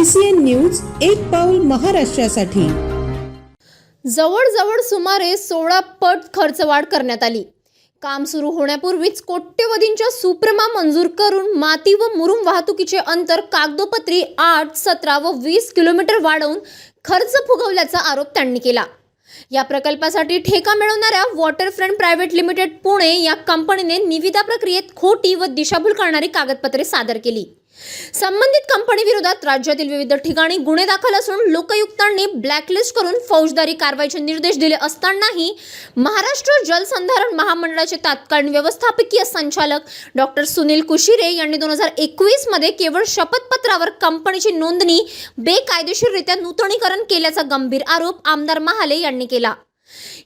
ACN news एक पाऊल महाराष्ट्रासाठी। जवळजवळ सुमारे 16 पट खर्चवाढ करण्यात आली। काम सुरू होण्यापूर्वीच कोट्यवधींच्या सुप्रमा मंजूर करून माती व मुरुम वाहतुकीचे अंतर कागदोपत्री 8, 17 व 20 किलोमीटर वाढवून खर्च फुगवल्याचा आरोप त्यांनी केला। या प्रकल्पासाठी ठेका मिळवणाऱ्या वॉटरफ्रंट प्रायव्हेट लिमिटेड पुणे या कंपनीने निविदा प्रक्रियेत खोटी व दिशाभूल करणारी कागदपत्रे सादर केली। संबंधित कंपनी विरोधात राज्यातील विविध ठिकाणी गुन्हे दाखल असून लोकायुक्तांनी ब्लॅकलिस्ट करून फौजदारी कारवाईचे निर्देश दिले असतानाही महाराष्ट्र जलसंधारण महामंडळाचे तत्कालीन व्यवस्थापकीय संचालक डॉक्टर सुनील कुशिरे यांनी 2021 मध्ये केवळ शपथपत्रावर कंपनीची नोंदणी बेकायदेशीररित्या नूतनीकरण केल्याचा गंभीर आरोप आमदार महाले यांनी केला।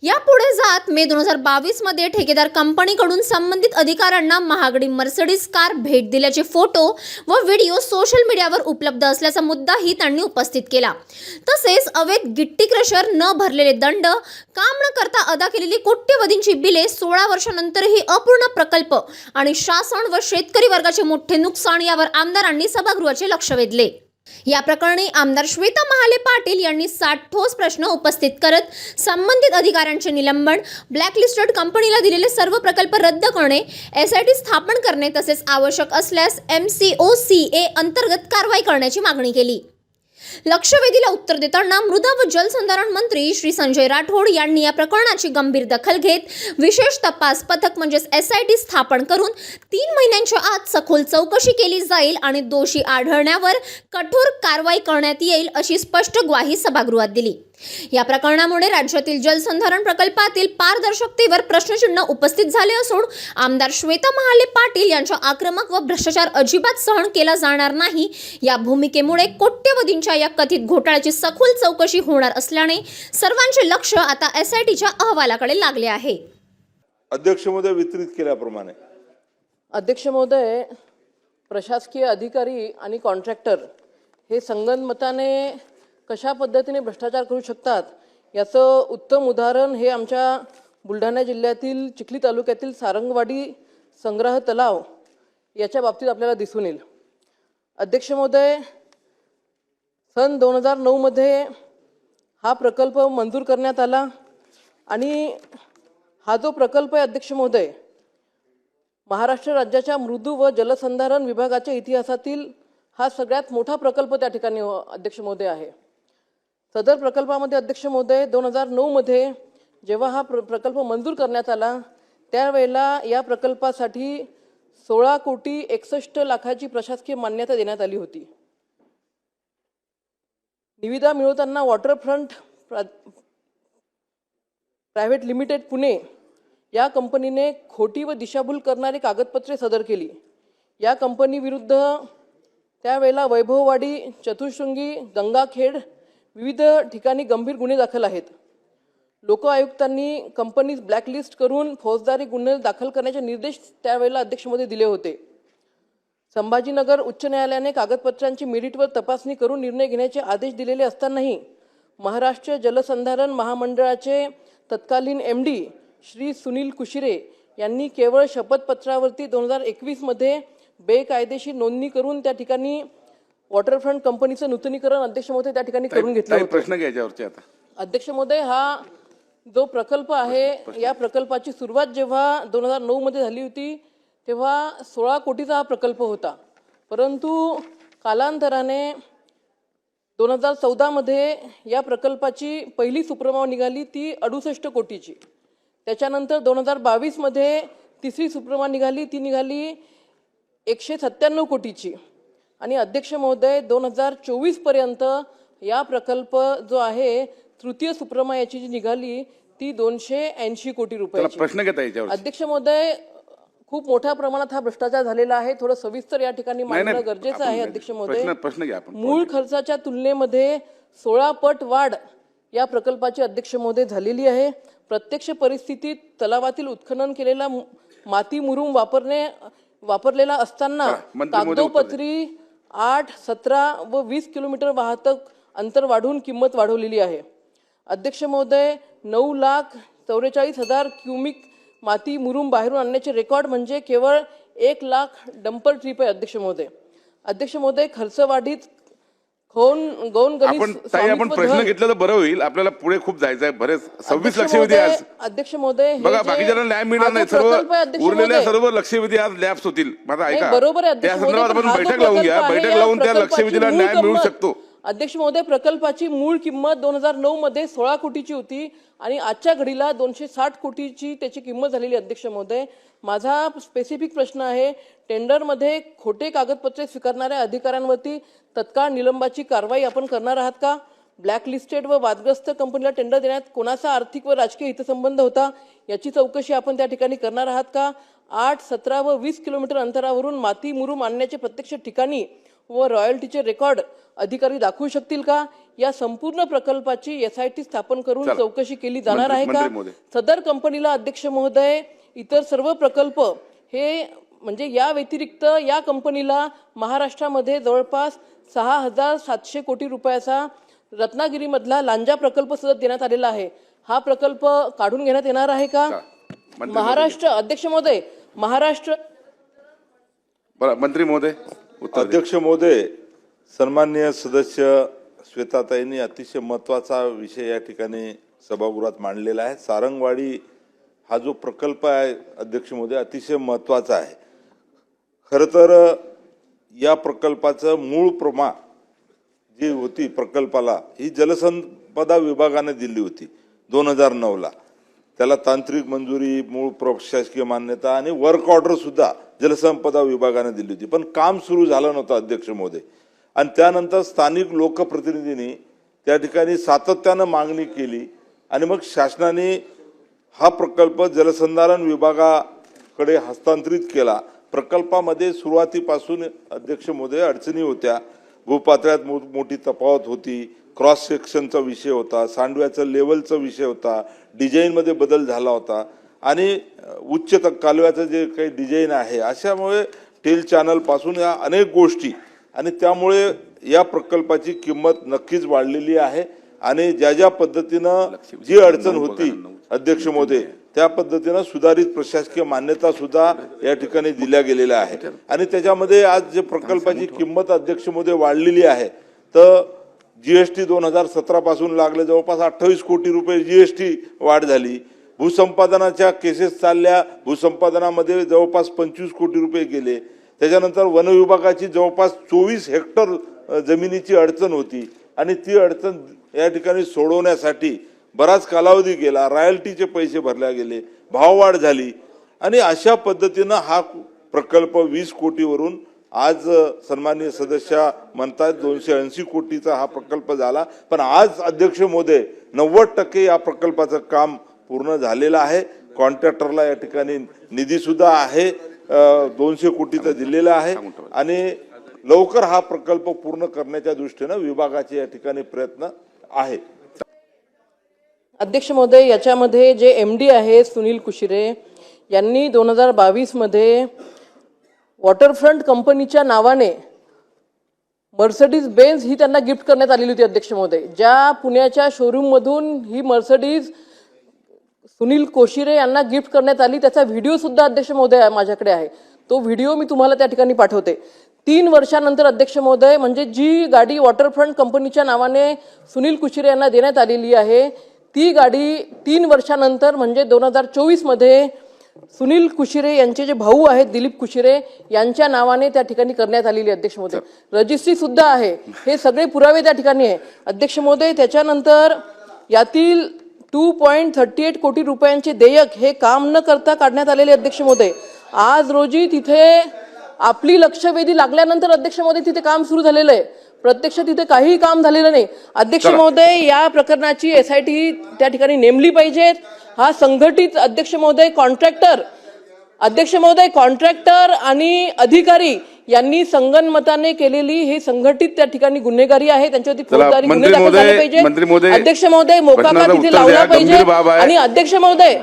यापुढे जात मे 2022 मध्ये ठेकेदार कंपनीकडून संबंधित अधिकाऱ्यांना महागडी मर्सिडीज कार भेट दिल्याचे फोटो व व्हिडिओ सोशल मीडियावर उपलब्ध असल्याचा मुद्दाही त्यांनी उपस्थित केला। तसेच अवैध गिट्टी क्रशर, न भरलेले दंड, काम न करता अदा केलेली कोट्यवधींची बिले, 16 वर्षांनंतरही अपूर्ण प्रकल्प आणि शासन व शेतकरी वर्गाचे मोठे नुकसान यावर आमदारांनी सभागृहाचे लक्ष वेधले। या प्रकरणी आमदार श्वेता महाले पाटील यांनी 60 ठोस प्रश्न उपस्थित करत संबंधित अधिकाऱ्यांचे निलंबन, ब्लॅकलिस्टेड कंपनीला दिलेले सर्व प्रकल्प रद्द करणे, SIT स्थापन करणे तसेच आवश्यक असल्यास MCOCA अंतर्गत कारवाई करण्याची मागणी केली। लक्षवेधीला उत्तर देताना मृदा व जलसंधारण मंत्री श्री संजय राठोड यांनी या प्रकरणाची गंभीर दखल घेत विशेष तपास पथक म्हणजेच SIT स्थापन करून 3 महिन्यांच्या आत सखोल चौकशी केली जाईल आणि दोषी आढळण्यावर कठोर कारवाई करण्यात येईल अशी स्पष्ट ग्वाही सभागृहात दिली। या प्रकरणामुळे राज्यातील जलसंधारण प्रकल्पातील पारदर्शकतेवर प्रश्नचिन्ह उपस्थित झाले असून आमदार श्वेता महाले पाटील यांच्या आक्रमक व भ्रष्टाचार अजिबात सहन केला जाणार नाही या भूमिकेमुळे कोट्यवधींच्या या कथित घोटाळ्याची सखोल चौकशी होणार असल्याने सर्वांचे लक्ष आता SITच्या अहवालाकडे लागले आहे। अध्यक्ष महोदय वितरित केल्याप्रमाणे अध्यक्ष महोदय, प्रशासकीय अधिकारी आणि कॉन्ट्रॅक्टर हे संगनमताने कशा पद्धतीने भ्रष्टाचार करू शकतात याचं उत्तम उदाहरण हे आमच्या बुलढाणा जिल्ह्यातील चिखली तालुक्यातील सारंगवाडी संग्रह तलाव याच्या बाबतीत आपल्याला दिसून येईल। अध्यक्ष महोदय, सन 2009 मध्ये हा प्रकल्प मंजूर करण्यात आला आणि हा जो प्रकल्प आहे अध्यक्ष महोदय, महाराष्ट्र राज्याच्या मृदू व जलसंधारण विभागाच्या इतिहासातील हा सगळ्यात मोठा प्रकल्प त्या ठिकाणी अध्यक्ष महोदय आहे। सदर प्रकल्पामध्ये अध्यक्ष महोदय 2009 मध्ये जेव्हा हा प्रकल्प मंजूर करण्यात आला त्यावेळेला या प्रकल्पासाठी 16,61,00,000ची प्रशासकीय मान्यता देण्यात आली होती। निविदा मिळवताना वॉटरफ्रंट प्रायव्हेट लिमिटेड पुणे या कंपनीने खोटी व दिशाभूल करणारी कागदपत्रे सादर केली। या कंपनी विरुद्ध त्यावेळेला वैभववाडी, चतुशृंगी, गंगाखेड विविध ठिकाणी गंभीर गुन्हे दाखल आहेत। लोकायुक्तांनी कंपनी ब्लॅकलिस्ट करून फौजदारी गुन्हे दाखल करण्याचे निर्देश त्यावेळेला अध्यक्ष महोदय दिले होते। संभाजीनगर उच्च न्यायालयाने कागदपत्रांची मेरिटवर तपासणी करून निर्णय घेण्याचे आदेश दिलेले असतानाही महाराष्ट्र जलसंधारण महामंडळाचे तत्कालीन MD श्री सुनील कुशिरे यांनी केवळ शपथपत्रावरती 2021 मध्ये बेकायदेशीर नोंदणी करून त्या ठिकाणी वॉटरफ्रंट कंपनीचं नूतनीकरण अध्यक्ष महोदय त्या ठिकाणी करून घेतलं होतं। प्रश्न घ्यायच्यावरती आता अध्यक्ष महोदय, हा जो प्रकल्प आहे या प्रकल्पाची सुरुवात जेव्हा 2009 मध्ये झाली होती तेव्हा 16 कोटीचा हा प्रकल्प होता, परंतु कालांतराने 2014 मध्ये या प्रकल्पाची पहिली सुप्रमा निघाली ती 68 कोटीची। त्याच्यानंतर 2022 मध्ये तिसरी सुप्रमा निघाली, ती निघाली 197 कोटीची आणि अध्यक्ष महोदय 2024 पर्यंत या प्रकल्प जो आहे तृतीय सुप्रमा याची जी निघाली ती 280 कोटी रुपयाची। प्रश्न घेता याच्यावर अध्यक्ष महोदय, खूप मोठ्या प्रमाणात हा भ्रष्टाचार झालेला आहे। थोडं सविस्तर या ठिकाणी मांडणं गरजेचं आहे। अध्यक्ष महोदय, प्रश्न घ्या आपण। मूळ खर्चाच्या तुलनेमध्ये 16 पट वाढ या प्रकल्पाची अध्यक्ष महोदय झालेली आहे। प्रत्यक्ष परिस्थितीत तलावातील उत्खनन केलेला माती मुरुम वापरलेला असताना कागदोपत्री 8, 17 व 20 किलोमीटर वाहतूक अंतर वाढवून किंमत वाढवलेली आहे। अध्यक्ष महोदय, 9,44,000 क्युबिक माती मुरुम बाहेरून आणण्याचे रेकॉर्ड म्हणजे केवळ 1 लाख डंपर ट्रिप आहे। अध्यक्ष महोदय, खर्चवाढीत गौण गणित आपण ताई आपण स्वामित्व प्रश्न धन- घेतला तर बरं होईल. आपल्याला पुढे खूप जायचं आहे. बरेच 26 अध्यक्ष लक्षवेधी आज महोदय, अध्यक्ष महोदय, हे बघा जे- बाकीच्यांना न्याय हा मिळणार जो नाही. प्रकल्प आहे, सर्व अध्यक्ष उरलेल्या महोदय, सर्व लक्षवेधी आज लॅप्स होतील. माझा नाही, ऐका, बरोबर आहे अध्यक्ष त्या संदर्भात महोदय, आपण हा जो बैठक लावून घ्या. प्रकल्प आहे, बैठक या लावून त्या प्रकल्पाची लक्षवेधीला मूळ न्याय मिळू किंमत- शकतो. अध्यक्ष महोदय, प्रकल्पाची मूळ किंमत 2009 मध्ये 16 कोटीची होती आणि आजच्या घडीला 260 कोटीची त्याची किंमत झालेली. अध्यक्ष महोदय, माझा स्पेसिफिक प्रश्न आहे, टेंडरमध्ये खोटे कागदपत्रे स्वीकारणाऱ्या अधिकाऱ्यांवरती तत्काळ निलंबाची कारवाई आपण करणार आहात का? ब्लॅकलिस्टेड व वादग्रस्त कंपनीला टेंडर देण्यात कोणाचा आर्थिक व राजकीय हितसंबंध होता याची चौकशी आपण त्या ठिकाणी करणार आहात का? 8, 17 व 20 किलोमीटर अंतरावरून माती मुरुम आणण्याचे प्रत्यक्ष ठिकाणी व रॉयल्टीचे रेकॉर्ड अधिकारी दाखवू शकतील का? या संपूर्ण प्रकल्पाची SIT स्थापन करून चला. चौकशी केली जाणार आहे का? मंत्री महोदय. सदर कंपनीला अध्यक्ष महोदय इतर सर्व प्रकल्प हे म्हणजे या व्यतिरिक्त या कंपनीला महाराष्ट्रामध्ये जवळपास 6,700 कोटी रुपयाचा रत्नागिरीमधला लांजा प्रकल्प सुद्धा देण्यात आलेला आहे. हा प्रकल्प काढून घेण्यात येणार आहे का? मंत्री महाराष्ट्र अध्यक्ष महोदय, महाराष्ट्र बरं मंत्री महोदय उत्तर द्या. अध्यक्ष महोदय, सन्माननीय सदस्य श्वेताताईंनी अतिशय महत्त्वाचा विषय या ठिकाणी सभागृहात मांडलेला आहे. सारंगवाडी हा जो प्रकल्प आहे अध्यक्ष महोदय अतिशय महत्त्वाचा आहे. खरं तर या प्रकल्पाचं मूळ प्रमा जी होती प्रकल्पाला ही जलसंपदा विभागाने दिली होती 2009ला. त्याला तांत्रिक मंजुरी, मूळ प्रशासकीय मान्यता आणि वर्क ऑर्डर सुद्धा जलसंपदा विभागाने दिली होती. पण काम सुरू झालं नव्हतं अध्यक्ष महोदय. आणि त्यानंतर स्थानिक लोकप्रतिनिधींनी त्या ठिकाणी सातत्यानं मागणी केली आणि मग शासनाने हा प्रकल्प जलसंधारण विभागाकडे हस्तांतरित केला. प्रकल्पामध्ये सुरुवातीपासून अध्यक्ष महोदय अडचणी होत्या. भूपातळ्यात मोठी तफावत होती, क्रॉस सेक्शनचा विषय होता, सांडव्याचा लेवलचा विषय होता, डिझाईनमध्ये बदल झाला होता आणि उच्च कालव्याचं जे काही डिझाईन आहे अशामुळे टेल चॅनलपासून या अनेक गोष्टी आणि त्यामुळे या प्रकल्पाची किंमत नक्कीच वाढलेली आहे. आणि ज्या ज्या पद्धतीनं जी अडचण होती अध्यक्ष महोदय त्या पद्धतीनं सुधारित प्रशासकीय मान्यता सुद्धा या ठिकाणी दिल्या गेलेल्या आहे. आणि त्याच्यामध्ये आज जे प्रकल्पाची किंमत अध्यक्ष महोदय वाढलेली आहे तर GST 2017 पासून लागले जवळपास 28 कोटी रुपये GST वाढ झाली. भूसंपादनाच्या केसेस चालल्या, भूसंपादनामध्ये जवळपास 25 कोटी रुपये गेले. त्याच्यानंतर वन विभागाची जवळपास 24 हेक्टर जमिनीची अडचण होती आणि ती अडचण या ठिकाणी सोडवण्यासाठी बराच कालावधी गेला. रॉयल्टीचे पैसे भरले गेले, भाववाढ झाली आणि अशा पद्धतीनं हा प्रकल्प 20 कोटीवरून आज सन्माननीय सदस्य म्हणतात 280 कोटीचा हा प्रकल्प झाला. पण आज अध्यक्ष महोदय 90% या प्रकल्पाचं काम पूर्ण झालेलं आहे. कॉन्ट्रॅक्टरला या ठिकाणी निधी सुद्धा आहे, 200 कोटीचा दिलेला आहे आणि लवकर हा प्रकल्प पूर्ण करण्याच्या दृष्टीनं विभागाचे या ठिकाणी प्रयत्न आहे. अध्यक्ष महोदय, याच्यामध्ये जे MD आहे सुनील कुशिरे यांनी 2022 मध्ये वॉटरफ्रंट कंपनीच्या नावाने मर्सिडीज बेन्झ ही त्यांना गिफ्ट करण्यात आलेली होती. अध्यक्ष महोदय, ज्या पुण्याच्या शोरूम मधून ही मर्सिडीज सुनील कोशिरे यांना गिफ्ट करण्यात आली त्याचा व्हिडिओ सुद्धा अध्यक्ष महोदय माझ्याकडे आहे. तो व्हिडिओ मी तुम्हाला त्या ठिकाणी पाठवते. 3 वर्षानंतर अध्यक्ष महोदय म्हणजे जी गाडी वॉटरफ्रंट कंपनीच्या नावाने सुनील कुशिरे यांना देण्यात आलेली आहे ती गाडी 3 वर्षानंतर म्हणजे 2024 मध्ये सुनील कुशिरे यांचे जे भाऊ आहेत दिलीप कुशिरे यांच्या नावाने त्या ठिकाणी करण्यात आलेली. अध्यक्ष महोदय, रजिस्ट्री सुद्धा आहे. हे सगळे पुरावे त्या ठिकाणी आहे. अध्यक्ष महोदय, त्याच्यानंतर यातील 2.38 कोटी रुपयांचे देयक हे काम न करता काढण्यात आलेले. अध्यक्ष महोदय, आज रोजी तिथे आपली लक्षवेधी लागल्यानंतर अध्यक्ष महोदय तिथे काम सुरू झालेलं आहे. प्रत्यक्ष तिथे काहीही काम झालेलं नाही. अध्यक्ष महोदय, या प्रकरणाची SIT त्या ठिकाणी नेमली पाहिजेत. हा संघटित अध्यक्ष महोदय कॉन्ट्रॅक्टर आणि अधिकारी यांनी संगनमताने केलेली हे संघटित त्या ठिकाणी गुन्हेगारी आहे. त्यांच्यावरती फौजदारी गुन्हे दाखल झाले पाहिजे. अध्यक्ष महोदय, मोकाका तिथे लावला पाहिजे. आणि अध्यक्ष महोदय,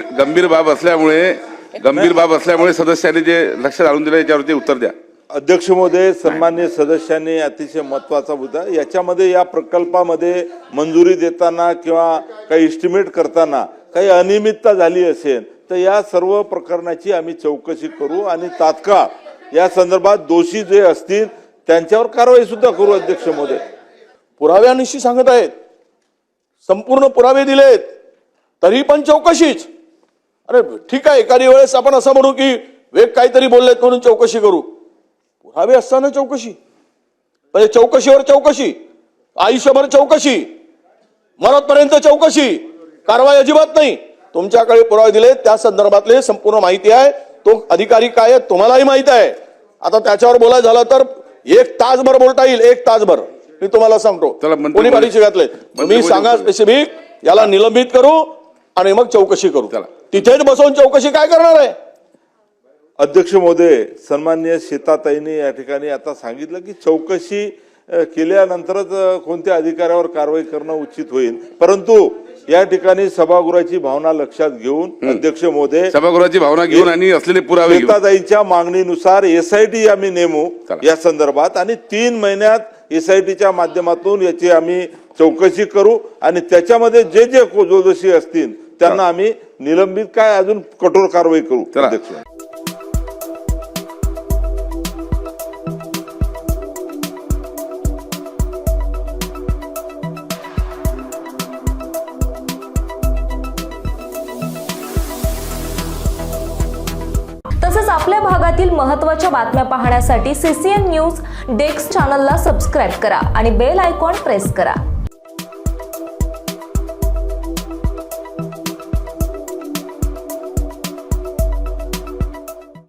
गंभीर बाब असल्यामुळे सदस्यांनी जे लक्ष घालून दिलं याच्यावरती उत्तर द्या. अध्यक्ष महोदय, सन्माननीय सदस्यांनी अतिशय महत्त्वाचा मुद्दा याच्यामध्ये या प्रकल्पामध्ये मंजुरी देताना किंवा काही एस्टिमेट करताना काही अनियमितता झाली असेल तर या सर्व प्रकरणाची आम्ही चौकशी करू आणि तात्काळ या संदर्भात दोषी जे असतील त्यांच्यावर कारवाई सुद्धा करू. अध्यक्ष महोदय, पुराव्यानिशी सांगत आहेत, संपूर्ण पुरावे दिलेत, तरी पण चौकशीच. अरे ठीक आहे, एखादी वेळेस आपण असं म्हणू की वेग काहीतरी बोललेत म्हणून चौकशी करू. पुरावे असताना चौकशी, म्हणजे चौकशीवर चौकशी, आयुष्यभर चौकशी, मरतपर्यंत चौकशी, कारवाई अजिबात नाही. तुमच्याकडे पुरावे दिले, त्या संदर्भातले संपूर्ण माहिती आहे. तो अधिकारी काय आहे तुम्हालाही माहित आहे. आता त्याच्यावर बोलायचं झालं तर 1 तासभर बोलता येईल, 1 तासभर. मी तुम्हाला सांगतो, कोणी परीक्षा घातले तुम्ही सांगा स्पेसिफिक, याला निलंबित करू आणि मग चौकशी करू. तिथेच बसवून चौकशी काय करणार आहे? अध्यक्ष महोदय, सन्माननीय सीताताईंनी या ठिकाणी आता सांगितलं की चौकशी केल्यानंतरच कोणत्या अधिकाऱ्यावर कारवाई करणं उचित होईल. परंतु या ठिकाणी सभागृहाची भावना लक्षात घेऊन अध्यक्ष महोदय, सभागृहाची भावना घेऊन आणि असलेले पुरावे घेऊन सीताताईंच्या मागणीनुसार SIT आम्ही नेमू या संदर्भात आणि 3 महिन्यात SITच्या माध्यमातून याची आम्ही चौकशी करू आणि त्याच्यामध्ये जे जे दोषी असतील त्यांना आम्ही निलंबित काय अजून कठोर कारवाई करू. अध्यक्ष तसंच आपल्या भागातील महत्त्वाच्या बातम्या पाहण्यासाठी CCN न्यूज डेस्क चॅनलला सबस्क्राईब करा आणि बेल आयकॉन प्रेस करा.